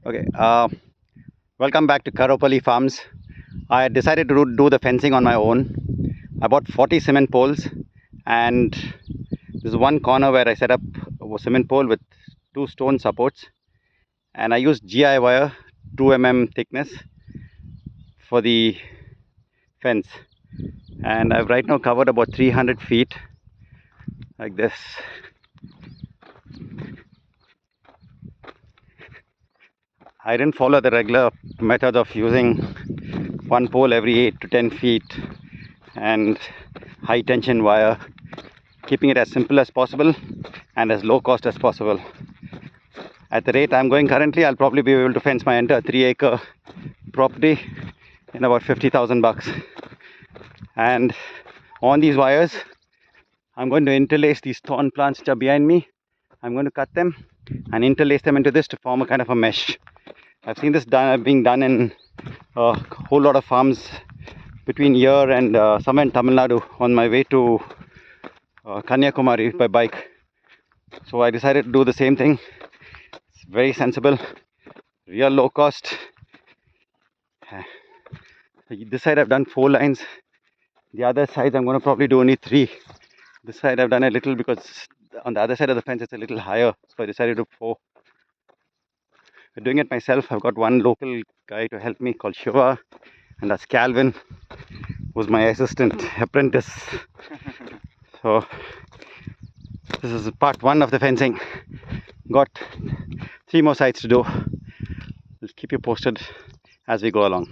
Okay, welcome back to Karopali Farms. I decided to do the fencing on my own. I bought 40 cement poles, and there's one corner where I set up a cement pole with two stone supports, and I used GI wire, 2 mm thickness, for the fence. And I've right now covered about 300 feet like this. I didn't follow the regular method of using one pole every 8 to 10 feet and high tension wire, keeping it as simple as possible and as low cost as possible. At the rate I'm going currently, I'll probably be able to fence my entire 3-acre property in about 50,000 bucks. And on these wires, I'm going to interlace these thorn plants which are behind me. I'm going to cut them and interlace them into this to form a kind of a mesh. I've seen this being done in a whole lot of farms between here and somewhere in Tamil Nadu on my way to Kanyakumari by bike. So I decided to do the same thing. It's very sensible, real low cost. This side I've done 4 lines. The other side I'm going to probably do only 3. This side I've done a little because on the other side of the fence it's a little higher. So I decided to do 4. I'm doing it myself. I've got one local guy to help me called Shiva, and that's Calvin, who's my assistant apprentice. So this is part 1 of the fencing. Got 3 more sides to do. I'll keep you posted as we go along.